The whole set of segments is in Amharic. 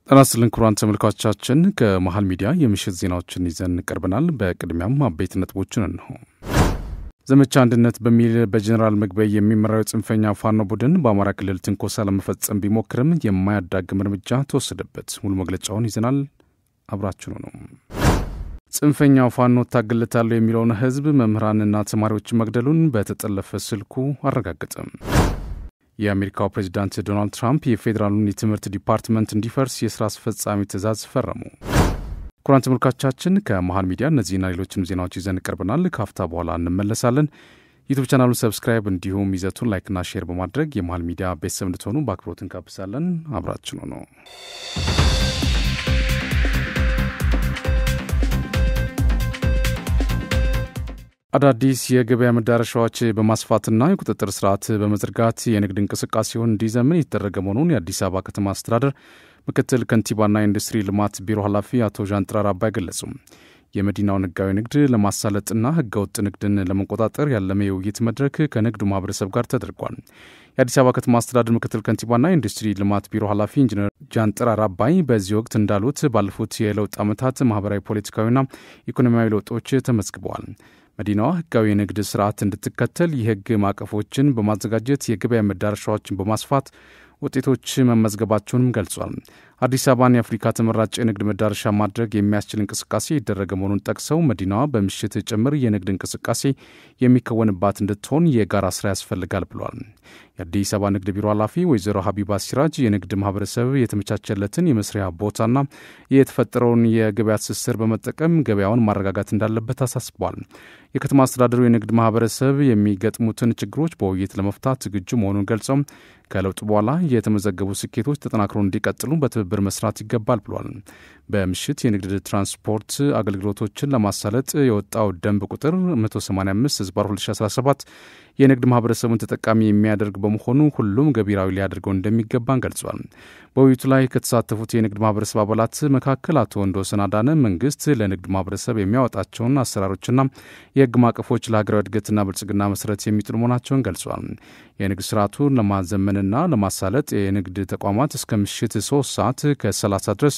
ጤናስልን ክቡራን ተመልካቾቻችን ከመሃል ሚዲያ የምሽት ዜናዎችን ይዘን ቀርበናል። በቅድሚያም አበይት ነጥቦችን እንሆ። ዘመቻ አንድነት በሚል በጀነራል ምግበይ የሚመራው ጽንፈኛ ፋኖ ቡድን በአማራ ክልል ትንኮሳ ለመፈጸም ቢሞክርም የማያዳግም እርምጃ ተወሰደበት። ሙሉ መግለጫውን ይዘናል። አብራችሁ ነው። ጽንፈኛው ፋኖ ታገለታለው የሚለውን ህዝብ መምህራንና ተማሪዎች መግደሉን በተጠለፈ ስልኩ አረጋገጠ። የአሜሪካው ፕሬዝዳንት ዶናልድ ትራምፕ የፌዴራሉን የትምህርት ዲፓርትመንት እንዲፈርስ የሥራ አስፈጻሚ ትእዛዝ ፈረሙ። ኩራን ተመልካቾቻችን ከመሃል ሚዲያ እነዚህና ሌሎችንም ዜናዎች ይዘን ቀርበናል። ካፍታ በኋላ እንመለሳለን። ዩቲዩብ ቻናሉን ሰብስክራይብ እንዲሁም ይዘቱን ላይክና ሼር በማድረግ የመሃል ሚዲያ ቤተሰብ እንድትሆኑ በአክብሮት እንጋብዛለን። አብራችሁ ነው። አዳዲስ የገበያ መዳረሻዎች በማስፋትና የቁጥጥር ስርዓት በመዘርጋት የንግድ እንቅስቃሴውን እንዲዘምን የተደረገ መሆኑን የአዲስ አበባ ከተማ አስተዳደር ምክትል ከንቲባና ኢንዱስትሪ ልማት ቢሮ ኃላፊ አቶ ዣንጥራር አባይ ገለጹ። የመዲናውን ህጋዊ ንግድ ለማሳለጥና ህገወጥ ንግድን ለመቆጣጠር ያለመ የውይይት መድረክ ከንግዱ ማህበረሰብ ጋር ተደርጓል። የአዲስ አበባ ከተማ አስተዳደር ምክትል ከንቲባና ኢንዱስትሪ ልማት ቢሮ ኃላፊ ኢንጂነር ዣንጥራር አባይ በዚህ ወቅት እንዳሉት ባለፉት የለውጥ ዓመታት ማህበራዊ፣ ፖለቲካዊና ኢኮኖሚያዊ ለውጦች ተመዝግበዋል። መዲናዋ ህጋዊ የንግድ ስርዓት እንድትከተል የህግ ማዕቀፎችን በማዘጋጀት የገበያ መዳረሻዎችን በማስፋት ውጤቶች መመዝገባቸውንም ገልጿል። አዲስ አበባን የአፍሪካ ተመራጭ የንግድ መዳረሻ ማድረግ የሚያስችል እንቅስቃሴ ይደረገ መሆኑን ጠቅሰው መዲናዋ በምሽት ጭምር የንግድ እንቅስቃሴ የሚከወንባት እንድትሆን የጋራ ስራ ያስፈልጋል ብሏል። የአዲስ አበባ ንግድ ቢሮ ኃላፊ ወይዘሮ ሀቢባ ሲራጅ የንግድ ማህበረሰብ የተመቻቸለትን የመስሪያ ቦታና የተፈጠረውን የገበያ ትስስር በመጠቀም ገበያውን ማረጋጋት እንዳለበት አሳስቧል። የከተማ አስተዳደሩ የንግድ ማህበረሰብ የሚገጥሙትን ችግሮች በውይይት ለመፍታት ዝግጁ መሆኑን ገልጸው ከለውጡ በኋላ የተመዘገቡ ስኬቶች ተጠናክረው እንዲቀጥሉ በትብብር መስራት ይገባል ብሏል። በምሽት የንግድ ትራንስፖርት አገልግሎቶችን ለማሳለጥ የወጣው ደንብ ቁጥር 185/2017 የንግድ ማህበረሰቡን ተጠቃሚ የሚያደርግ በመሆኑ ሁሉም ገቢራዊ ሊያደርገው እንደሚገባን ገልጿል። በውይይቱ ላይ ከተሳተፉት የንግድ ማህበረሰብ አባላት መካከል አቶ ወንዶሰን አዳነ መንግስት ለንግድ ማህበረሰብ የሚያወጣቸውን አሰራሮችና የህግ ማዕቀፎች ለሀገራዊ እድገትና ብልጽግና መሰረት የሚጥሉ መሆናቸውን ገልጿል። የንግድ ስርዓቱን ለማዘመንና ለማሳለጥ የንግድ ተቋማት እስከ ምሽት 3 ሰዓት ከ30 ድረስ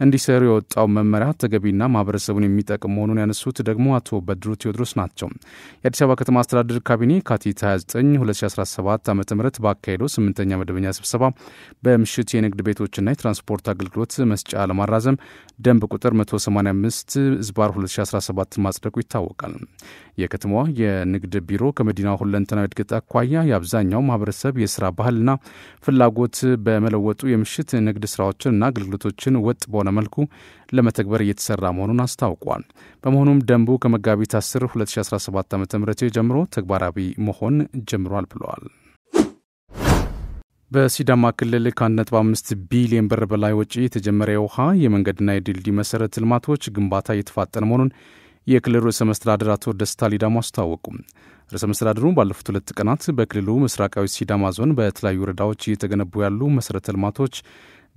እንዲሰሩ የወጣው መመሪያ ተገቢና ማህበረሰቡን የሚጠቅም መሆኑን ያነሱት ደግሞ አቶ በድሩ ቴዎድሮስ ናቸው። የአዲስ አበባ ከተማ አስተዳደር ካቢኔ ካቲት 29 2017 ዓ.ም ባካሄደው 8ኛ መደበኛ ስብሰባ በምሽት የንግድ ቤቶችና የትራንስፖርት አገልግሎት መስጫ ለማራዘም ደንብ ቁጥር 185/2017 ማጽደቁ ይታወቃል። የከተማዋ የንግድ ቢሮ ከመዲናው ሁለንተናዊ እድገት አኳያ የአብዛኛው ማህበረሰብ የስራ ባህልና ፍላጎት በመለወጡ የምሽት ንግድ ስራዎችንና አገልግሎቶችን ወጥ በሆነ መልኩ ለመተግበር እየተሰራ መሆኑን አስታውቋል። በመሆኑም ደንቡ ከመጋቢት 10 2017 ዓ.ም ጀምሮ ተግባራዊ መሆን ጀምሯል ብለዋል። በሲዳማ ክልል ከ1.5 ቢሊዮን ብር በላይ ወጪ የተጀመረ የውሃ የመንገድና የድልድይ መሰረተ ልማቶች ግንባታ እየተፋጠነ መሆኑን የክልሉ ርዕሰ መስተዳድር አቶ ደስታ ሊዳሞ አስታወቁ። ርዕሰ መስተዳድሩ ባለፉት 2 ቀናት በክልሉ ምስራቃዊ ሲዳማ ዞን በተለያዩ ወረዳዎች እየተገነቡ ያሉ መሰረተ ልማቶች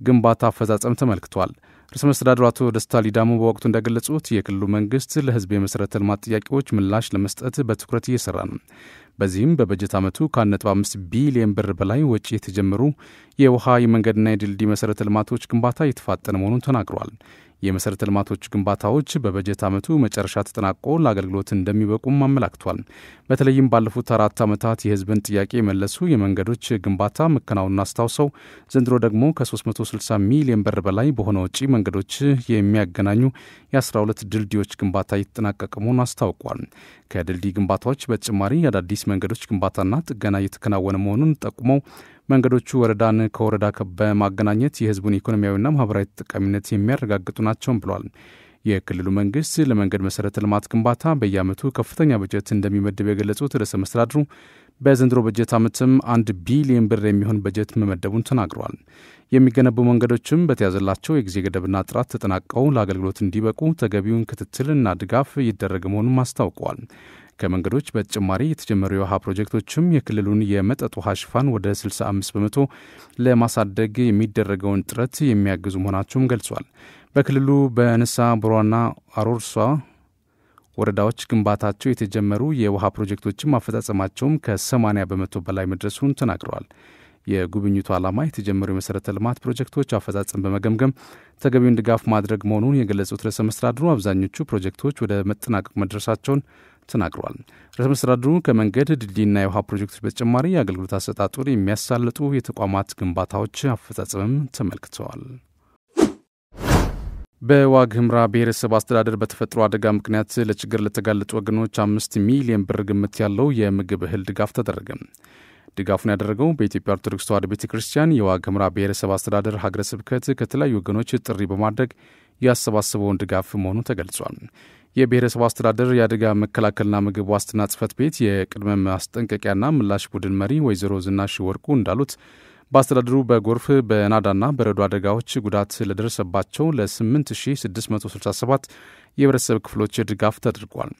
ግንባታ አፈጻጸም ተመልክቷል። ርዕሰ መስተዳድሩ አቶ ደስታ ሊዳሞ በወቅቱ እንደገለጹት የክልሉ መንግስት ለህዝብ የመሰረተ ልማት ጥያቄዎች ምላሽ ለመስጠት በትኩረት እየሰራ ነው። በዚህም በበጀት ዓመቱ ከ1.5 ቢሊዮን ብር በላይ ወጪ የተጀመሩ የውሃ የመንገድና የድልድይ መሰረተ ልማቶች ግንባታ እየተፋጠነ መሆኑን ተናግረዋል። የመሰረተ ልማቶች ግንባታዎች በበጀት ዓመቱ መጨረሻ ተጠናቆ ለአገልግሎት እንደሚበቁም አመላክቷል። በተለይም ባለፉት 4 ዓመታት የህዝብን ጥያቄ የመለሱ የመንገዶች ግንባታ መከናወኑን አስታውሰው ዘንድሮ ደግሞ ከ360 ሚሊዮን ብር በላይ በሆነ ወጪ መንገዶች የሚያገናኙ የ12 ድልድዮች ግንባታ እየተጠናቀቀ መሆኑን አስታውቋል። ከድልድይ ግንባታዎች በተጨማሪ የአዳዲስ መንገዶች ግንባታና ጥገና እየተከናወነ መሆኑን ጠቁመው መንገዶቹ ወረዳን ከወረዳ በማገናኘት የህዝቡን ኢኮኖሚያዊና ማህበራዊ ተጠቃሚነት የሚያረጋግጡ ናቸውም ብሏል። የክልሉ መንግስት ለመንገድ መሰረተ ልማት ግንባታ በየዓመቱ ከፍተኛ በጀት እንደሚመድብ የገለጹት ርዕሰ መስተዳድሩ በዘንድሮ በጀት ዓመትም 1 ቢሊዮን ብር የሚሆን በጀት መመደቡን ተናግረዋል። የሚገነቡ መንገዶችም በተያዘላቸው የጊዜ ገደብና ጥራት ተጠናቀው ለአገልግሎት እንዲበቁ ተገቢውን ክትትልና ድጋፍ ይደረግ መሆኑን አስታውቀዋል። ከመንገዶች በተጨማሪ የተጀመሩ የውሃ ፕሮጀክቶችም የክልሉን የመጠጥ ውሃ ሽፋን ወደ 65% ለማሳደግ የሚደረገውን ጥረት የሚያግዙ መሆናቸውም ገልጿል። በክልሉ በንሳ ቦሯና አሮርሷ ወረዳዎች ግንባታቸው የተጀመሩ የውሃ ፕሮጀክቶችም አፈጻጸማቸውም ከ80% በላይ መድረሱን ተናግረዋል። የጉብኝቱ ዓላማ የተጀመሩ የመሰረተ ልማት ፕሮጀክቶች አፈጻጸም በመገምገም ተገቢውን ድጋፍ ማድረግ መሆኑን የገለጹት ርዕሰ መስተዳድሩ አብዛኞቹ ፕሮጀክቶች ወደ መጠናቀቅ መድረሳቸውን ተናግረዋል። ርዕሰ መስተዳድሩ ከመንገድ ድልድይና የውሃ ፕሮጀክቶች በተጨማሪ የአገልግሎት አሰጣጡን የሚያሳልጡ የተቋማት ግንባታዎች አፈጻጸምም ተመልክተዋል። በዋግ ኽምራ ብሔረሰብ አስተዳደር በተፈጥሮ አደጋ ምክንያት ለችግር ለተጋለጡ ወገኖች 5 ሚሊዮን ብር ግምት ያለው የምግብ እህል ድጋፍ ተደረገ። ድጋፉን ያደረገው በኢትዮጵያ ኦርቶዶክስ ተዋሕዶ ቤተክርስቲያን የዋግ ኽምራ ብሔረሰብ አስተዳደር ሀገረ ስብከት ከተለያዩ ወገኖች ጥሪ በማድረግ ያሰባሰበውን ድጋፍ መሆኑ ተገልጿል። የብሔረሰብ አስተዳደር የአደጋ መከላከልና ምግብ ዋስትና ጽሕፈት ቤት የቅድመ ማስጠንቀቂያና ምላሽ ቡድን መሪ ወይዘሮ ዝናሽ ወርቁ እንዳሉት በአስተዳደሩ በጎርፍ በናዳና በረዶ አደጋዎች ጉዳት ለደረሰባቸው ለ8667 የህብረተሰብ ክፍሎች ድጋፍ ተደርጓል።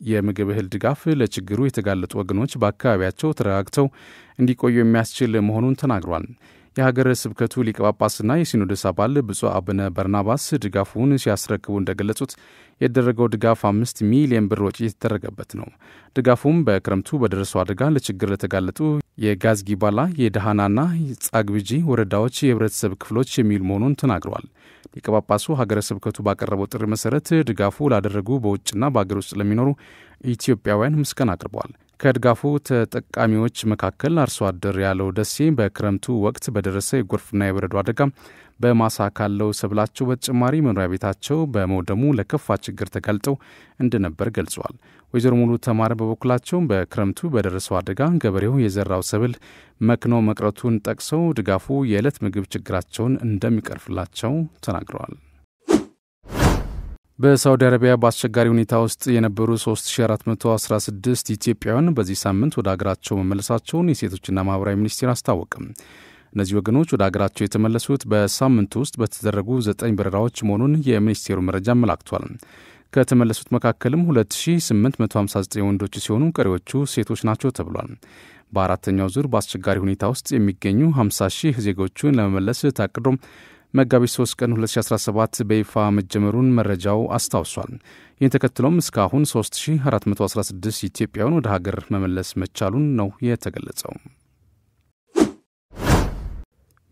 የምግብ እህል ድጋፍ ለችግሩ የተጋለጡ ወገኖች በአካባቢያቸው ተረጋግተው እንዲቆዩ የሚያስችል መሆኑን ተናግሯል። የሀገረ ስብከቱ ሊቀ ጳጳስና የሲኖዶስ አባል ብፁዕ አቡነ በርናባስ ድጋፉን ሲያስረክቡ እንደገለጹት የደረገው ድጋፍ 5 ሚሊዮን ብር ወጪ የተደረገበት ነው። ድጋፉም በክረምቱ በደረሰው አደጋ ለችግር ለተጋለጡ የጋዝጊባላ የደሃናና ጻግብጂ ወረዳዎች የህብረተሰብ ክፍሎች የሚውል መሆኑን ተናግረዋል። ሊቀ ጳጳሱ ሀገረ ስብከቱ ባቀረበው ጥሪ መሰረት ድጋፉ ላደረጉ በውጭና በአገር ውስጥ ለሚኖሩ ኢትዮጵያውያን ምስጋና አቅርበዋል። ከድጋፉ ተጠቃሚዎች መካከል አርሶ አደር ያለው ደሴ በክረምቱ ወቅት በደረሰ የጎርፍና የበረዶ አደጋ በማሳ ካለው ሰብላቸው በተጨማሪ መኖሪያ ቤታቸው በመውደሙ ለከፋ ችግር ተጋልጠው እንደነበር ገልጸዋል። ወይዘሮ ሙሉ ተማረ በበኩላቸው በክረምቱ በደረሰው አደጋ ገበሬው የዘራው ሰብል መክኖ መቅረቱን ጠቅሰው ድጋፉ የዕለት ምግብ ችግራቸውን እንደሚቀርፍላቸው ተናግረዋል። በሳውዲ አረቢያ በአስቸጋሪ ሁኔታ ውስጥ የነበሩ 3416 ኢትዮጵያውያን በዚህ ሳምንት ወደ አገራቸው መመለሳቸውን የሴቶችና ማህበራዊ ሚኒስቴር አስታወቀም። እነዚህ ወገኖች ወደ አገራቸው የተመለሱት በሳምንቱ ውስጥ በተደረጉ 9 በረራዎች መሆኑን የሚኒስቴሩ መረጃ አመላክቷል። ከተመለሱት መካከልም 2859 ወንዶች ሲሆኑ ቀሪዎቹ ሴቶች ናቸው ተብሏል። በአራተኛው ዙር በአስቸጋሪ ሁኔታ ውስጥ የሚገኙ 50 ሺህ ዜጎቹን ለመመለስ ታቅዶ መጋቢት 3 ቀን 2017 በይፋ መጀመሩን መረጃው አስታውሷል። ይህን ተከትሎም እስካሁን 3416 ኢትዮጵያውያን ወደ ሀገር መመለስ መቻሉን ነው የተገለጸው።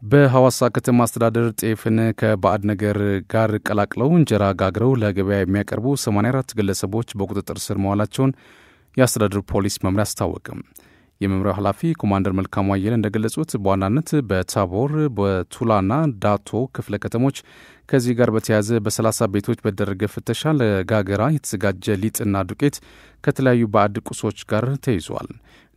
በሐዋሳ ከተማ አስተዳደር ጤፍን ከባዕድ ነገር ጋር ቀላቅለው እንጀራ ጋግረው ለገበያ የሚያቀርቡ 84 ግለሰቦች በቁጥጥር ስር መዋላቸውን የአስተዳደሩ ፖሊስ መምሪያ አስታወቀም። የመምሪያው ኃላፊ ኮማንደር መልካሙ አየለ እንደገለጹት በዋናነት በታቦር በቱላና ዳቶ ክፍለ ከተሞች ከዚህ ጋር በተያያዘ በ30 ቤቶች በተደረገ ፍተሻ ለጋገራ የተዘጋጀ ሊጥና ዱቄት ከተለያዩ ባዕድ ቁሶች ጋር ተይዟል።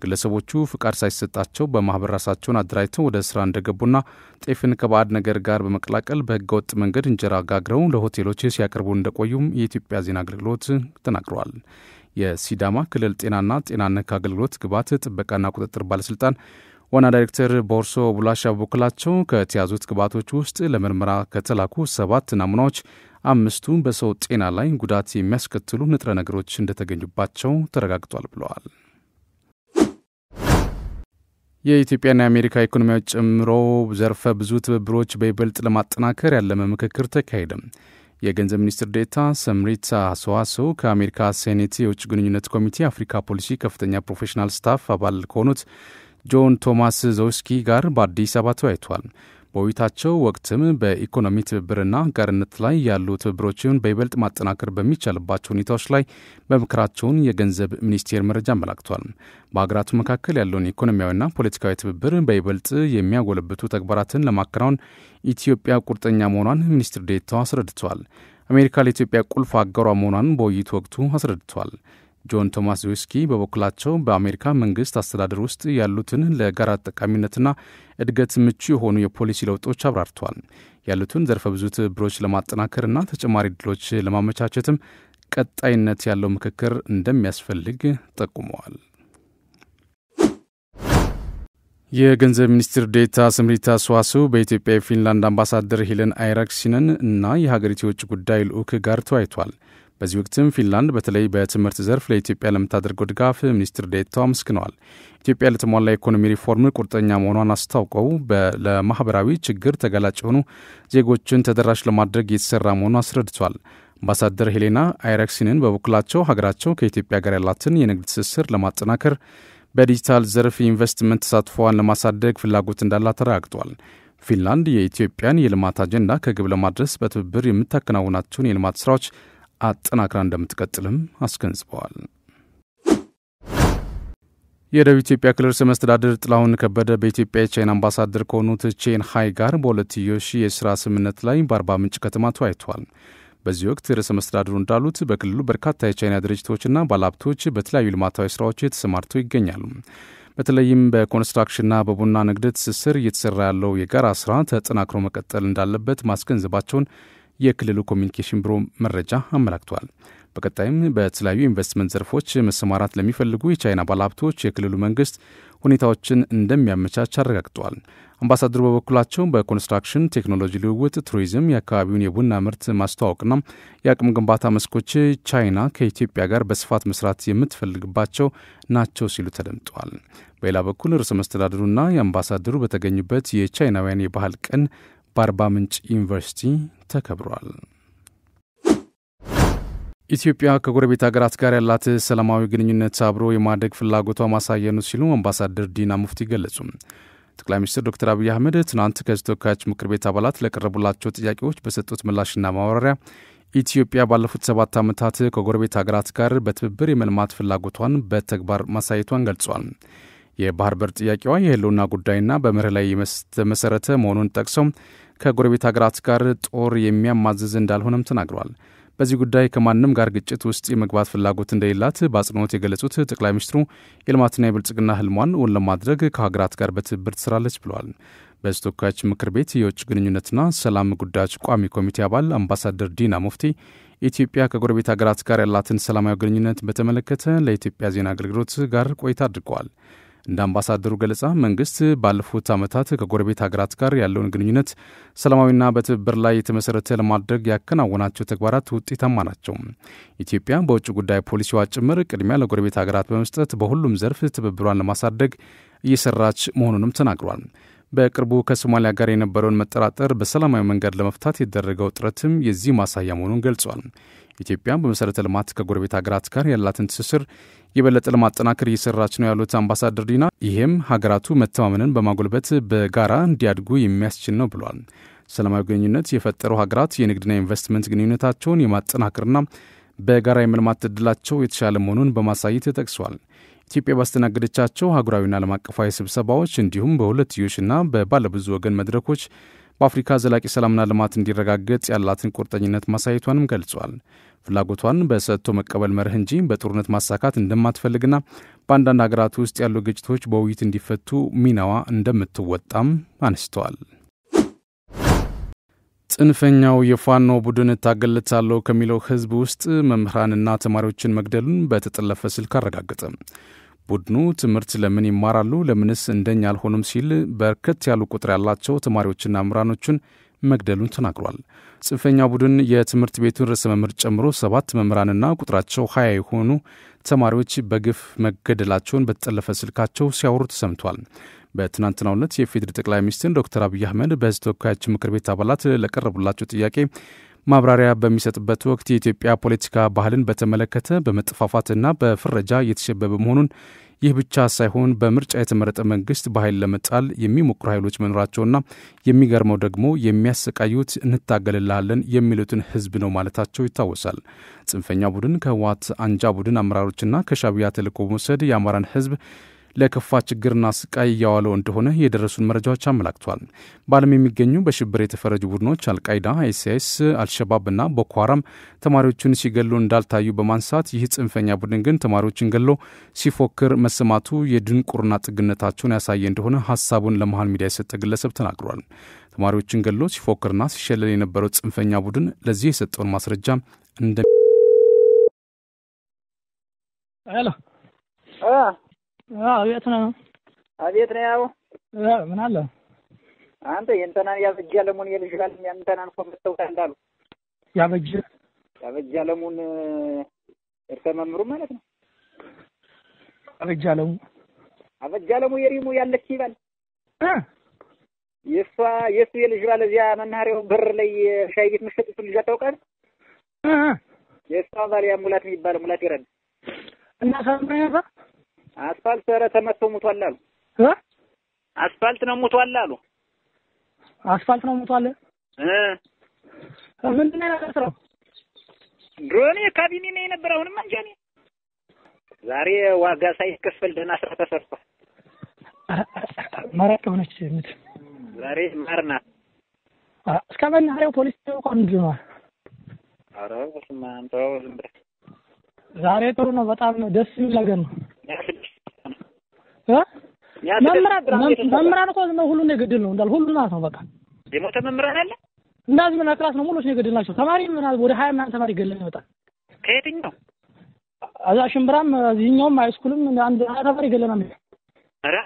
ግለሰቦቹ ፍቃድ ሳይሰጣቸው በማኅበር ራሳቸውን አደራጅተው ወደ ሥራ እንደገቡና ጤፍን ከባዕድ ነገር ጋር በመቀላቀል በሕገወጥ መንገድ እንጀራ ጋግረው ለሆቴሎች ሲያቀርቡ እንደቆዩም የኢትዮጵያ ዜና አገልግሎት ተናግረዋል። የሲዳማ ክልል ጤናና ጤና ነክ አገልግሎት ግብዓት ጥበቃና ቁጥጥር ባለስልጣን ዋና ዳይሬክተር ቦርሶ ቡላሻ በበኩላቸው ከተያዙት ግብዓቶች ውስጥ ለምርመራ ከተላኩ 7 ናሙናዎች 5ቱ በሰው ጤና ላይ ጉዳት የሚያስከትሉ ንጥረ ነገሮች እንደተገኙባቸው ተረጋግጧል ብለዋል። የኢትዮጵያና የአሜሪካ ኢኮኖሚያዊ ጨምሮ ዘርፈ ብዙ ትብብሮች በይበልጥ ለማጠናከር ያለመ ምክክር ተካሄደ። የገንዘብ ሚኒስትር ዴኤታ ሰምሪታ ሰዋሰው ከአሜሪካ ሴኔት የውጭ ግንኙነት ኮሚቴ አፍሪካ ፖሊሲ ከፍተኛ ፕሮፌሽናል ስታፍ አባል ከሆኑት ጆን ቶማስ ዞውስኪ ጋር በአዲስ አበባ ተወያይተዋል። በውይይታቸው ወቅትም በኢኮኖሚ ትብብርና አጋርነት ላይ ያሉ ትብብሮችን በይበልጥ ማጠናከር በሚቻልባቸው ሁኔታዎች ላይ በምክራቸውን የገንዘብ ሚኒስቴር መረጃ አመላክቷል። በሀገራቱ መካከል ያለውን ኢኮኖሚያዊና ፖለቲካዊ ትብብር በይበልጥ የሚያጎለብቱ ተግባራትን ለማከናወን ኢትዮጵያ ቁርጠኛ መሆኗን ሚኒስትር ዴኤታው አስረድተዋል። አሜሪካ ለኢትዮጵያ ቁልፍ አጋሯ መሆኗን በውይይቱ ወቅቱ አስረድተዋል። ጆን ቶማስ ዞውስኪ በበኩላቸው በአሜሪካ መንግስት አስተዳደር ውስጥ ያሉትን ለጋራ ጠቃሚነትና እድገት ምቹ የሆኑ የፖሊሲ ለውጦች አብራርተዋል። ያሉትን ዘርፈ ብዙ ትብብሮች ለማጠናከርና ተጨማሪ ዕድሎች ለማመቻቸትም ቀጣይነት ያለው ምክክር እንደሚያስፈልግ ጠቁመዋል። የገንዘብ ሚኒስትር ዴኤታ ስምሪታ ሰዋሰው በኢትዮጵያ የፊንላንድ አምባሳደር ሄለን አይራክሲነን እና የሀገሪቱ የውጭ ጉዳይ ልዑክ ጋር ተወያይቷል። በዚህ ወቅትም ፊንላንድ በተለይ በትምህርት ዘርፍ ለኢትዮጵያ ለምታደርገው ድጋፍ ሚኒስትር ዴኤታው አመስግነዋል። ኢትዮጵያ ለተሟላ ኢኮኖሚ ሪፎርም ቁርጠኛ መሆኗን አስታውቀው ለማህበራዊ ችግር ተጋላጭ የሆኑ ዜጎችን ተደራሽ ለማድረግ የተሰራ መሆኑን አስረድቷል። አምባሳደር ሄሌና አይራክሲንን በበኩላቸው ሀገራቸው ከኢትዮጵያ ጋር ያላትን የንግድ ትስስር ለማጠናከር በዲጂታል ዘርፍ ኢንቨስትመንት ተሳትፎዋን ለማሳደግ ፍላጎት እንዳላት ተረጋግጧል። ፊንላንድ የኢትዮጵያን የልማት አጀንዳ ከግብ ለማድረስ በትብብር የምታከናውናቸውን የልማት ስራዎች አጠናክራ እንደምትቀጥልም አስገንዝበዋል። የደቡብ ኢትዮጵያ ክልል ርዕሰ መስተዳድር ጥላሁን ከበደ በኢትዮጵያ የቻይና አምባሳደር ከሆኑት ቼን ሃይ ጋር በሁለትዮሽ የሥራ ስምምነት ላይ በአርባ ምንጭ ከተማ ተወያይተዋል። በዚህ ወቅት ርዕሰ መስተዳድሩ እንዳሉት በክልሉ በርካታ የቻይና ድርጅቶችና ባለሀብቶች በተለያዩ ልማታዊ ስራዎች ተሰማርተው ይገኛሉ። በተለይም በኮንስትራክሽንና በቡና ንግድ ትስስር እየተሰራ ያለው የጋራ ስራ ተጠናክሮ መቀጠል እንዳለበት ማስገንዘባቸውን የክልሉ ኮሚኒኬሽን ቢሮ መረጃ አመላክቷል። በቀጣይም በተለያዩ ኢንቨስትመንት ዘርፎች መሰማራት ለሚፈልጉ የቻይና ባለሀብቶች የክልሉ መንግስት ሁኔታዎችን እንደሚያመቻች አረጋግጠዋል። አምባሳደሩ በበኩላቸው በኮንስትራክሽን ቴክኖሎጂ ልውውጥ፣ ቱሪዝም፣ የአካባቢውን የቡና ምርት ማስተዋወቅና የአቅም ግንባታ መስኮች ቻይና ከኢትዮጵያ ጋር በስፋት መስራት የምትፈልግባቸው ናቸው ሲሉ ተደምጠዋል። በሌላ በኩል ርዕሰ መስተዳድሩና የአምባሳደሩ በተገኙበት የቻይናውያን የባህል ቀን በአርባ ምንጭ ዩኒቨርሲቲ ተከብሯል። ኢትዮጵያ ከጎረቤት ሀገራት ጋር ያላት ሰላማዊ ግንኙነት አብሮ የማደግ ፍላጎቷ ማሳያ ነው ሲሉ አምባሳደር ዲና ሙፍቲ ገለጹ። ጠቅላይ ሚኒስትር ዶክተር አብይ አህመድ ትናንት ከሕዝብ ተወካዮች ምክር ቤት አባላት ለቀረቡላቸው ጥያቄዎች በሰጡት ምላሽና ማብራሪያ ኢትዮጵያ ባለፉት 7 ዓመታት ከጎረቤት ሀገራት ጋር በትብብር የመልማት ፍላጎቷን በተግባር ማሳየቷን ገልጿል። የባህር በር ጥያቄዋ የህልውና ጉዳይና በመርህ ላይ የተመሰረተ መሆኑን ጠቅሰው ከጎረቤት ሀገራት ጋር ጦር የሚያማዝዝ እንዳልሆነም ተናግረዋል። በዚህ ጉዳይ ከማንም ጋር ግጭት ውስጥ የመግባት ፍላጎት እንደሌላት በአጽንኦት የገለጹት ጠቅላይ ሚኒስትሩ የልማትና የብልጽግና ህልሟን እውን ለማድረግ ከሀገራት ጋር በትብብር ትሰራለች ብለዋል። በሕዝብ ተወካዮች ምክር ቤት የውጭ ግንኙነትና ሰላም ጉዳዮች ቋሚ ኮሚቴ አባል አምባሳደር ዲና ሙፍቲ ኢትዮጵያ ከጎረቤት ሀገራት ጋር ያላትን ሰላማዊ ግንኙነት በተመለከተ ለኢትዮጵያ ዜና አገልግሎት ጋር ቆይታ አድርገዋል። እንደ አምባሳደሩ ገለጻ መንግስት ባለፉት ዓመታት ከጎረቤት ሀገራት ጋር ያለውን ግንኙነት ሰላማዊና በትብብር ላይ የተመሰረተ ለማድረግ ያከናወናቸው ተግባራት ውጤታማ ናቸው። ኢትዮጵያ በውጭ ጉዳይ ፖሊሲዋ ጭምር ቅድሚያ ለጎረቤት ሀገራት በመስጠት በሁሉም ዘርፍ ትብብሯን ለማሳደግ እየሰራች መሆኑንም ተናግሯል። በቅርቡ ከሶማሊያ ጋር የነበረውን መጠራጠር በሰላማዊ መንገድ ለመፍታት የተደረገው ጥረትም የዚህ ማሳያ መሆኑን ገልጿል። ኢትዮጵያ በመሰረተ ልማት ከጎረቤት ሀገራት ጋር ያላትን ትስስር የበለጠ ለማጠናከር እየሰራች ነው ያሉት አምባሳደር ዲና ይህም ሀገራቱ መተማመንን በማጎልበት በጋራ እንዲያድጉ የሚያስችል ነው ብሏል። ሰላማዊ ግንኙነት የፈጠሩ ሀገራት የንግድና ኢንቨስትመንት ግንኙነታቸውን የማጠናከርና በጋራ የመልማት ዕድላቸው የተሻለ መሆኑን በማሳየት ተጠቅሷል። ኢትዮጵያ ባስተናገደቻቸው ሀገራዊና ዓለም አቀፋዊ ስብሰባዎች እንዲሁም በሁለትዮሽና በባለብዙ ወገን መድረኮች በአፍሪካ ዘላቂ ሰላምና ልማት እንዲረጋገጥ ያላትን ቁርጠኝነት ማሳየቷንም ገልጿል። ፍላጎቷን በሰጥቶ መቀበል መርህ እንጂ በጦርነት ማሳካት እንደማትፈልግና በአንዳንድ ሀገራት ውስጥ ያሉ ግጭቶች በውይይት እንዲፈቱ ሚናዋ እንደምትወጣም አንስተዋል። ጽንፈኛው የፋኖ ቡድን እታገለታለሁ ከሚለው ህዝብ ውስጥ መምህራንና ተማሪዎችን መግደሉን በተጠለፈ ስልክ አረጋገጠ። ቡድኑ ትምህርት ለምን ይማራሉ ለምንስ እንደኛ አልሆኑም ሲል በርከት ያሉ ቁጥር ያላቸው ተማሪዎችና መምህራኖችን መግደሉን ተናግሯል። ጽንፈኛ ቡድን የትምህርት ቤቱን ርዕሰ መምህር ጨምሮ 7 መምህራንና ቁጥራቸው 20 የሆኑ ተማሪዎች በግፍ መገደላቸውን በተጠለፈ ስልካቸው ሲያወሩ ተሰምቷል። በትናንትናው ዕለት የፌዴራል ጠቅላይ ሚኒስትር ዶክተር አብይ አህመድ በሕዝብ ተወካዮች ምክር ቤት አባላት ለቀረቡላቸው ጥያቄ ማብራሪያ በሚሰጥበት ወቅት የኢትዮጵያ ፖለቲካ ባህልን በተመለከተ በመጠፋፋትና በፍረጃ እየተሸበበ መሆኑን ይህ ብቻ ሳይሆን በምርጫ የተመረጠ መንግስት በኃይል ለመጣል የሚሞክሩ ኃይሎች መኖራቸውና የሚገርመው ደግሞ የሚያሰቃዩት እንታገልልሃለን የሚሉትን ህዝብ ነው ማለታቸው ይታወሳል። ጽንፈኛ ቡድን ከህወሓት አንጃ ቡድን አመራሮችና ከሻዕቢያ ተልዕኮ በመውሰድ የአማራን ህዝብ ለከፋ ችግርና ስቃይ እያዋለው እንደሆነ የደረሱን መረጃዎች አመላክቷል። በዓለም የሚገኙ በሽብር የተፈረጁ ቡድኖች አልቃይዳ፣ አይሲስ፣ አልሸባብና ቦኮ ሃራም ተማሪዎችን ሲገሉ እንዳልታዩ በማንሳት ይህ ጽንፈኛ ቡድን ግን ተማሪዎችን ገሎ ሲፎክር መሰማቱ የድንቁርና ጥግነታቸውን ያሳየ እንደሆነ ሀሳቡን ለመሃል ሚዲያ የሰጠ ግለሰብ ተናግሯል። ተማሪዎችን ገሎ ሲፎክርና ሲሸለል የነበረው ጽንፈኛ ቡድን ለዚህ የሰጠውን ማስረጃ እንደ አቤት ነው። አቤት ነው። ያው ምን አለ አንተ የእንተናን ያበጃለሙን የልጅጋል ያንተናን ኮምተው ታንዳሉ ያበጃለሙን እርሰ መምሩ ማለት ነው። አበጃለሙ የሪሙ ያለች ይባል የሱ የልጅጋል እዚያ መናኸሪያው በር ላይ ሻይ ቤት መሸጥቱ ልጅ አታውቃለህ? የሷ ባሪያ ሙላት የሚባል ሙላት ይረድ እና ሰምረኛ አስፋልት ሰረ ተመቶ ሙቷል አሉ አስፋልት ነው ሙቷል አሉ አስፋልት ነው ሙቷል ምንድነው ያሰራው ድሮኔ ካቢኔ ነው የነበረ አሁንም አንጃኔ ዛሬ ዋጋ ሳይከፈል ደህና ስራ ተሰርቷል ማራቅ ሆነች ምት ዛሬ ማርና እስካሁን ሀሪው ፖሊስ ተቆም ነው አራው ስማን ተው ዝም ብለህ ዛሬ ጥሩ ነው በጣም ደስ የሚል ነገር ነው መምራን እኮ ነው ሁሉ ነው ግድል ነው እንዳል ሁሉ ነው በቃ የሞተ መምራን አለ እንደዚህ ምን ክላስ ነው ሙሉስ ነው ግድላቸው ተማሪ ምን ወደ 20 ምናምን ተማሪ ገለኝ ይወጣል ከየትኛው አዛ ሽምብራም እዚህኛውም ሃይስኩልም አንድ ተማሪ ገለና ነው አረ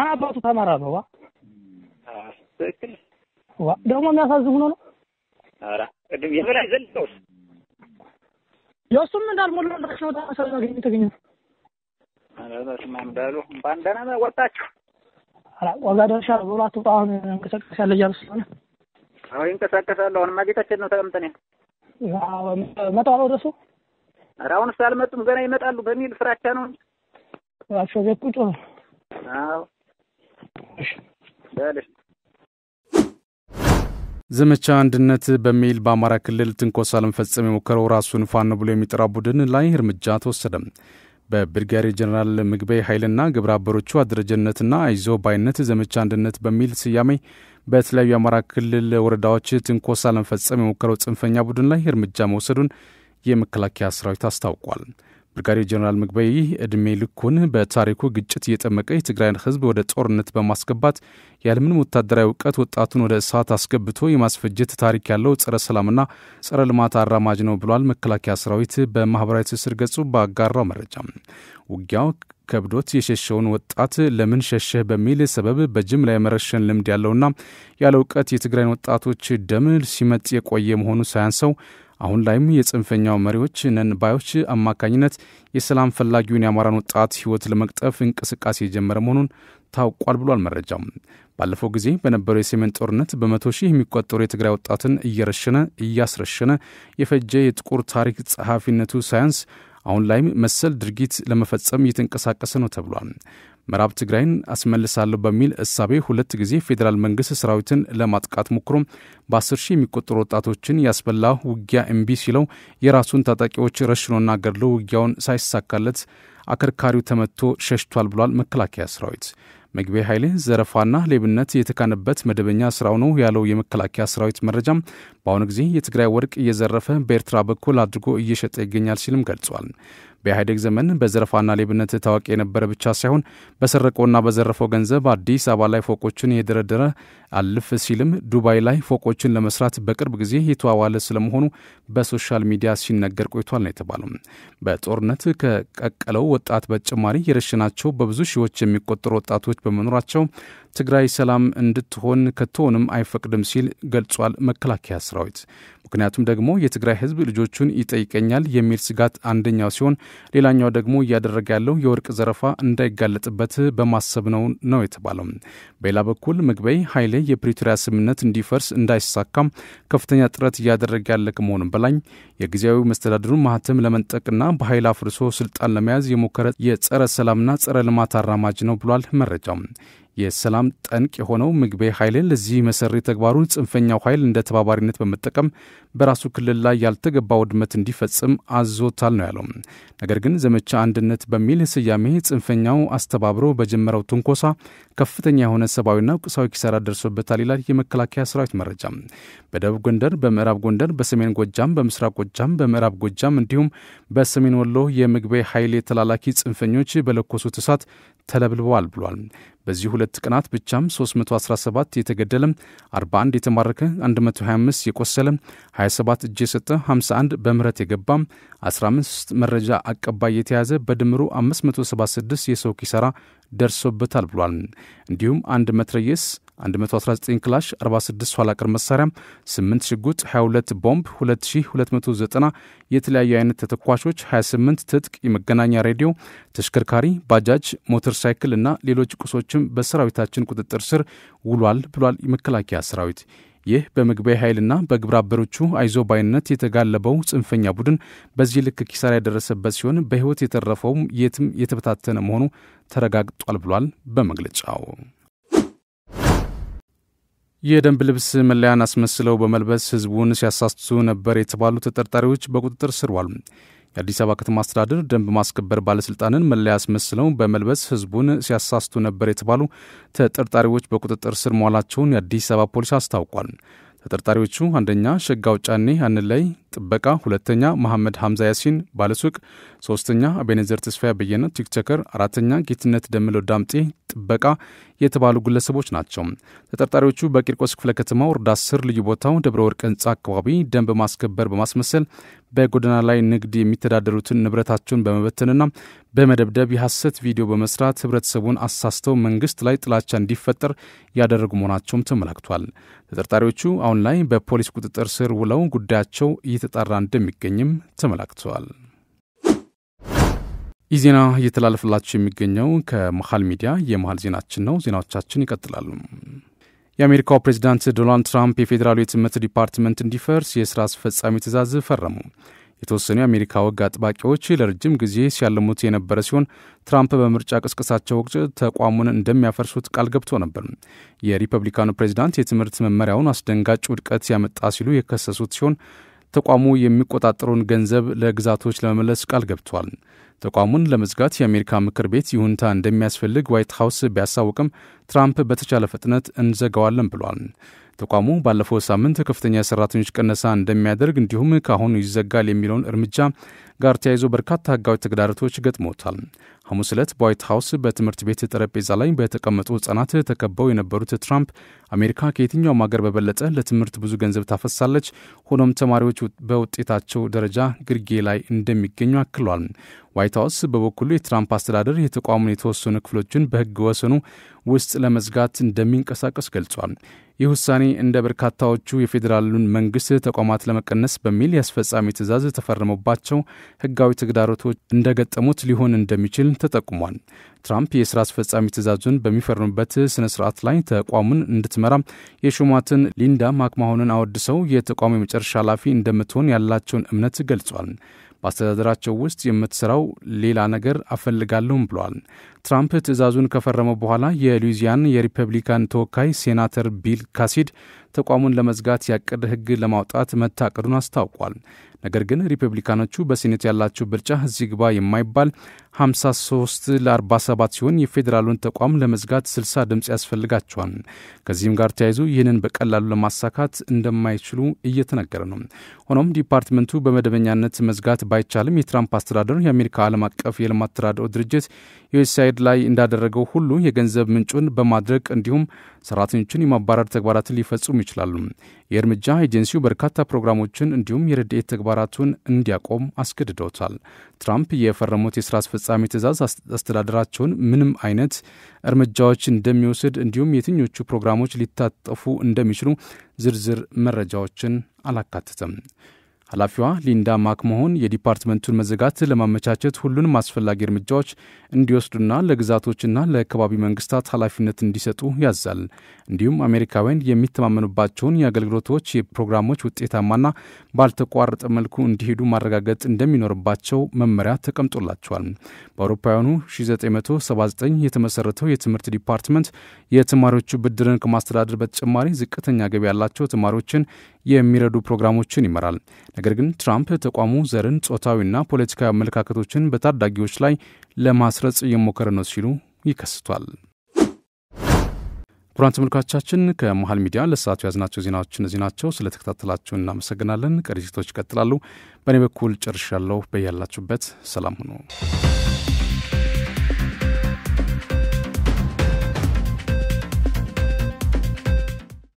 አባቱ ተማራ ነው ትክክል ደግሞ የሚያሳዝን ሆኖ ነው አረ የበላይ ዘልቶስ የሱም እንዳልሞላ ድረስ ነው ታሰራ ግን ተገኘ አረ በስማም ዳሉ ባንዳና ወጣችሁ አረ ዋጋ ደርሻ ብሏት አሁን እንቀሳቀስ ያለ ያርስ ነው አሁን እንቀሳቀሳለሁ አሁን ማጌታችን ነው ተቀምጠን መጣው ወደሱ አረ አሁን ሳልመጡም ገና ይመጣሉ በሚል ፍራቻ ነው አሽው ቁጭ ነው አዎ እሺ ዳለሽ ዘመቻ አንድነት በሚል በአማራ ክልል ትንኮሳ ለመፈጸም የሞከረው ራሱን ፋኖ ብሎ የሚጠራ ቡድን ላይ እርምጃ ተወሰደ። በብርጋዴር ጀነራል ምግበይ ኃይልና ግብረ አበሮቹ አደረጃጀትና አይዞ ባይነት ዘመቻ አንድነት በሚል ስያሜ በተለያዩ የአማራ ክልል ወረዳዎች ትንኮሳ ለመፈጸም የሞከረው ጽንፈኛ ቡድን ላይ እርምጃ መውሰዱን የመከላከያ ሰራዊት አስታውቋል። ብርጋዴር ጀነራል ምግበይ እድሜ ልኩን በታሪኩ ግጭት እየጠመቀ የትግራይን ህዝብ ወደ ጦርነት በማስገባት ያለምንም ወታደራዊ ዕውቀት ወጣቱን ወደ እሳት አስገብቶ የማስፈጀት ታሪክ ያለው ጸረ ሰላምና ጸረ ልማት አራማጅ ነው ብሏል። መከላከያ ሰራዊት በማህበራዊ ትስስር ገጹ ባጋራው መረጃ ውጊያው ከብዶት የሸሸውን ወጣት ለምን ሸሸህ በሚል ሰበብ በጅምላ የመረሸን ልምድ ያለውና ያለ ዕውቀት የትግራይን ወጣቶች ደም ሲመጥ የቆየ መሆኑ ሳያንሰው አሁን ላይም የጽንፈኛው መሪዎች ነን ባዮች አማካኝነት የሰላም ፈላጊውን የአማራን ወጣት ህይወት ለመቅጠፍ እንቅስቃሴ የጀመረ መሆኑን ታውቋል ብሏል መረጃው። ባለፈው ጊዜ በነበረው የሰሜን ጦርነት በመቶ ሺህ የሚቆጠሩ የትግራይ ወጣትን እያስረሸነ የፈጀ የጥቁር ታሪክ ጸሐፊነቱ ሳያንስ አሁን ላይም መሰል ድርጊት ለመፈጸም እየተንቀሳቀሰ ነው ተብሏል። ምዕራብ ትግራይን አስመልሳለሁ በሚል እሳቤ ሁለት ጊዜ ፌዴራል መንግስት ሰራዊትን ለማጥቃት ሞክሮ በ10 ሺህ የሚቆጠሩ ወጣቶችን ያስበላ ውጊያ እምቢ ሲለው የራሱን ታጣቂዎች ረሽኖና ገድሎ ውጊያውን ሳይሳካለት አከርካሪው ተመቶ ሸሽቷል ብሏል መከላከያ ሰራዊት። ምግበይ ኃይሌ ዘረፋና ሌብነት የተካነበት መደበኛ ስራው ነው ያለው የመከላከያ ሰራዊት መረጃም በአሁኑ ጊዜ የትግራይ ወርቅ እየዘረፈ በኤርትራ በኩል አድርጎ እየሸጠ ይገኛል ሲልም ገልጿል። በኢህአዴግ ዘመን በዘረፋና ሌብነት ታዋቂ የነበረ ብቻ ሳይሆን በሰረቀውና በዘረፈው ገንዘብ አዲስ አበባ ላይ ፎቆችን የደረደረ አልፍ ሲልም ዱባይ ላይ ፎቆችን ለመስራት በቅርብ ጊዜ የተዋዋለ ስለመሆኑ በሶሻል ሚዲያ ሲነገር ቆይቷል ነው የተባለው። በጦርነት ከቀቀለው ወጣት በተጨማሪ የረሽናቸው በብዙ ሺዎች የሚቆጠሩ ወጣቶች በመኖራቸው ትግራይ ሰላም እንድትሆን ከቶንም አይፈቅድም ሲል ገልጿል መከላከያ ሰራዊት። ምክንያቱም ደግሞ የትግራይ ህዝብ ልጆቹን ይጠይቀኛል የሚል ስጋት አንደኛው ሲሆን ሌላኛው ደግሞ እያደረገ ያለው የወርቅ ዘረፋ እንዳይጋለጥበት በማሰብ ነው የተባለው። በሌላ በኩል ምግበይ ኃይሌ የፕሪቶሪያ ስምምነት እንዲፈርስ እንዳይሳካም ከፍተኛ ጥረት እያደረገ ያለ ከመሆኑም በላይ የጊዜያዊ መስተዳድሩን ማህተም ለመንጠቅና በኃይል አፍርሶ ስልጣን ለመያዝ የሞከረ የጸረ ሰላምና ጸረ ልማት አራማጅ ነው ብሏል መረጃው። የሰላም ጠንቅ የሆነው ምግበይ ኃይሌ ለዚህ መሰሪ ተግባሩ ጽንፈኛው ኃይል እንደ ተባባሪነት በመጠቀም በራሱ ክልል ላይ ያልተገባ ውድመት እንዲፈጽም አዞታል ነው ያለው። ነገር ግን ዘመቻ አንድነት በሚል ስያሜ ጽንፈኛው አስተባብሮ በጀመረው ትንኮሳ ከፍተኛ የሆነ ሰብአዊና ቁሳዊ ኪሳራ ደርሶበታል ይላል የመከላከያ ሰራዊት መረጃ። በደቡብ ጎንደር፣ በምዕራብ ጎንደር፣ በሰሜን ጎጃም፣ በምስራቅ ጎጃም፣ በምዕራብ ጎጃም እንዲሁም በሰሜን ወሎ የምግበይ ኃይሌ ተላላኪ ጽንፈኞች በለኮሱት እሳት ተለብልበዋል ብሏል። በዚህ ሁለት ቀናት ብቻም 317 የተገደለ፣ 41 የተማረከ፣ 125 የቆሰለ፣ 27 እጅ የሰጠ፣ 51 በምህረት የገባ፣ 15 መረጃ አቀባይ የተያዘ በድምሩ 576 የሰው ኪሳራ ደርሶበታል ብሏል። እንዲሁም አንድ መትረየስ፣ 119 ክላሽ፣ 46 ኋላ ቀር መሳሪያ፣ 8 ሽጉጥ፣ 22 ቦምብ፣ 2290 የተለያዩ አይነት ተተኳሾች፣ 28 ትጥቅ፣ የመገናኛ ሬዲዮ፣ ተሽከርካሪ፣ ባጃጅ፣ ሞተር ሳይክል እና ሌሎች ቁሶችም በሰራዊታችን ቁጥጥር ስር ውሏል ብሏል የመከላከያ ሰራዊት። ይህ በመግቢያ ኃይልና በግብረ አበሮቹ አይዞባይነት የተጋለበው ጽንፈኛ ቡድን በዚህ ልክ ኪሳራ ያደረሰበት ሲሆን በሕይወት የተረፈውም የትም የተበታተነ መሆኑ ተረጋግጧል ብሏል በመግለጫው። የደንብ ልብስ መለያን አስመስለው በመልበስ ህዝቡን ሲያሳስቱ ነበር የተባሉ ተጠርጣሪዎች በቁጥጥር ስር ዋሉ። የአዲስ አበባ ከተማ አስተዳደር ደንብ ማስከበር ባለስልጣንን መለያ አስመስለው በመልበስ ህዝቡን ሲያሳስቱ ነበር የተባሉ ተጠርጣሪዎች በቁጥጥር ስር መዋላቸውን የአዲስ አበባ ፖሊስ አስታውቋል። ተጠርጣሪዎቹ አንደኛ ሸጋው ጫኔ አንላይ ጥበቃ፣ ሁለተኛ መሐመድ ሐምዛ ያሲን ባለሱቅ፣ ሶስተኛ አቤኔዘር ተስፋያ በየነ ቲክቶከር፣ አራተኛ ጌትነት ደምለው ዳምጤ ጥበቃ የተባሉ ግለሰቦች ናቸው። ተጠርጣሪዎቹ በቂርቆስ ክፍለ ከተማ ወረዳ 10 ልዩ ቦታው ደብረ ወርቅ ህንጻ አካባቢ ደንብ ማስከበር በማስመሰል በጎዳና ላይ ንግድ የሚተዳደሩትን ንብረታቸውን በመበተንና በመደብደብ የሐሰት ቪዲዮ በመስራት ህብረተሰቡን አሳስተው መንግስት ላይ ጥላቻ እንዲፈጠር ያደረጉ መሆናቸውም ተመላክቷል። ተጠርጣሪዎቹ አሁን ላይ በፖሊስ ቁጥጥር ስር ውለው ጉዳያቸው እየተጣራ እንደሚገኝም ተመላክተዋል። ይህ ዜና እየተላለፈላችሁ የሚገኘው ከመሃል ሚዲያ የመሃል ዜናችን ነው። ዜናዎቻችን ይቀጥላሉ። የአሜሪካው ፕሬዚዳንት ዶናልድ ትራምፕ የፌዴራሉ የትምህርት ዲፓርትመንት እንዲፈርስ የሥራ አስፈጻሚ ትእዛዝ ፈረሙ። የተወሰኑ የአሜሪካ ወግ አጥባቂዎች ለረጅም ጊዜ ሲያለሙት የነበረ ሲሆን ትራምፕ በምርጫ ቅስቀሳቸው ወቅት ተቋሙን እንደሚያፈርሱት ቃል ገብቶ ነበር። የሪፐብሊካኑ ፕሬዚዳንት የትምህርት መመሪያውን አስደንጋጭ ውድቀት ያመጣ ሲሉ የከሰሱት ሲሆን ተቋሙ የሚቆጣጠረውን ገንዘብ ለግዛቶች ለመመለስ ቃል ገብቷል። ተቋሙን ለመዝጋት የአሜሪካ ምክር ቤት ይሁንታ እንደሚያስፈልግ ዋይት ሃውስ ቢያሳውቅም ትራምፕ በተቻለ ፍጥነት እንዘጋዋለን ብሏል። ተቋሙ ባለፈው ሳምንት ከፍተኛ የሰራተኞች ቀነሳ እንደሚያደርግ እንዲሁም ከአሁኑ ይዘጋል የሚለውን እርምጃ ጋር ተያይዞ በርካታ ህጋዊ ተግዳሮቶች ገጥሞታል። ሐሙስ ዕለት በዋይት ሃውስ በትምህርት ቤት ጠረጴዛ ላይ በተቀመጡ ሕፃናት ተከበው የነበሩት ትራምፕ አሜሪካ ከየትኛውም ሀገር በበለጠ ለትምህርት ብዙ ገንዘብ ታፈሳለች፣ ሆኖም ተማሪዎች በውጤታቸው ደረጃ ግርጌ ላይ እንደሚገኙ አክሏል። ዋይት ሃውስ በበኩሉ የትራምፕ አስተዳደር የተቋሙን የተወሰኑ ክፍሎችን በሕግ ወሰኑ ውስጥ ለመዝጋት እንደሚንቀሳቀስ ገልጿል። ይህ ውሳኔ እንደ በርካታዎቹ የፌዴራሉን መንግስት ተቋማት ለመቀነስ በሚል የአስፈጻሚ ትእዛዝ ተፈረመባቸው ህጋዊ ተግዳሮቶች እንደገጠሙት ሊሆን እንደሚችል ተጠቁሟል። ትራምፕ የሥራ አስፈጻሚ ትእዛዙን በሚፈርሙበት ስነ ስርዓት ላይ ተቋሙን እንድትመራ የሹማትን ሊንዳ ማክማሆንን አወድሰው የተቋሙ የመጨረሻ ኃላፊ እንደምትሆን ያላቸውን እምነት ገልጿል። በአስተዳደራቸው ውስጥ የምትሰራው ሌላ ነገር አፈልጋለሁም ብለዋል። ትራምፕ ትእዛዙን ከፈረመ በኋላ የሉዊዚያን የሪፐብሊካን ተወካይ ሴናተር ቢል ካሲዲ ተቋሙን ለመዝጋት ያቀደ ህግ ለማውጣት መታቀዱን አስታውቋል። ነገር ግን ሪፐብሊካኖቹ በሴኔት ያላቸው ብልጫ እዚህ ግባ የማይባል 53 ለ47 ሲሆን የፌዴራሉን ተቋም ለመዝጋት 60 ድምፅ ያስፈልጋቸዋል። ከዚህም ጋር ተያይዞ ይህንን በቀላሉ ለማሳካት እንደማይችሉ እየተነገረ ነው። ሆኖም ዲፓርትመንቱ በመደበኛነት መዝጋት ባይቻልም የትራምፕ አስተዳደር የአሜሪካ ዓለም አቀፍ የልማት ተራድኦ ድርጅት ዩኤስአይድ ላይ እንዳደረገው ሁሉ የገንዘብ ምንጩን በማድረግ እንዲሁም ሰራተኞችን የማባረር ተግባራትን ሊፈጽሙ ይችላሉ። የእርምጃ ኤጀንሲው በርካታ ፕሮግራሞችን እንዲሁም የረድኤት ተግባራቱን እንዲያቆም አስገድደውታል። ትራምፕ የፈረሙት የሥራ አስፈጻሚ ትእዛዝ አስተዳደራቸውን ምንም አይነት እርምጃዎች እንደሚወስድ እንዲሁም የትኞቹ ፕሮግራሞች ሊታጠፉ እንደሚችሉ ዝርዝር መረጃዎችን አላካተተም። ኃላፊዋ ሊንዳ ማክመሆን የዲፓርትመንቱን መዘጋት ለማመቻቸት ሁሉንም አስፈላጊ እርምጃዎች እንዲወስዱና ለግዛቶችና ለአካባቢ መንግስታት ኃላፊነት እንዲሰጡ ያዛል። እንዲሁም አሜሪካውያን የሚተማመኑባቸውን የአገልግሎቶች የፕሮግራሞች ውጤታማና ባልተቋረጠ መልኩ እንዲሄዱ ማረጋገጥ እንደሚኖርባቸው መመሪያ ተቀምጦላቸዋል። በአውሮፓውያኑ 1979 የተመሰረተው የትምህርት ዲፓርትመንት የተማሪዎቹ ብድርን ከማስተዳደር በተጨማሪ ዝቅተኛ ገቢ ያላቸው ተማሪዎችን የሚረዱ ፕሮግራሞችን ይመራል። ነገር ግን ትራምፕ ተቋሙ ዘርን፣ ጾታዊና ፖለቲካዊ አመለካከቶችን በታዳጊዎች ላይ ለማስረጽ እየሞከረ ነው ሲሉ ይከስቷል። ክቡራን ተመልካቾቻችን ከመሃል ሚዲያ ለሰዓቱ ያዝናቸው ዜናዎች እነዚህ ናቸው። ስለተከታተላችሁ እናመሰግናለን። ቀሪ ዝግጅቶች ይቀጥላሉ። በእኔ በኩል ጨርሻለሁ። በያላችሁበት ሰላም ሁኑ።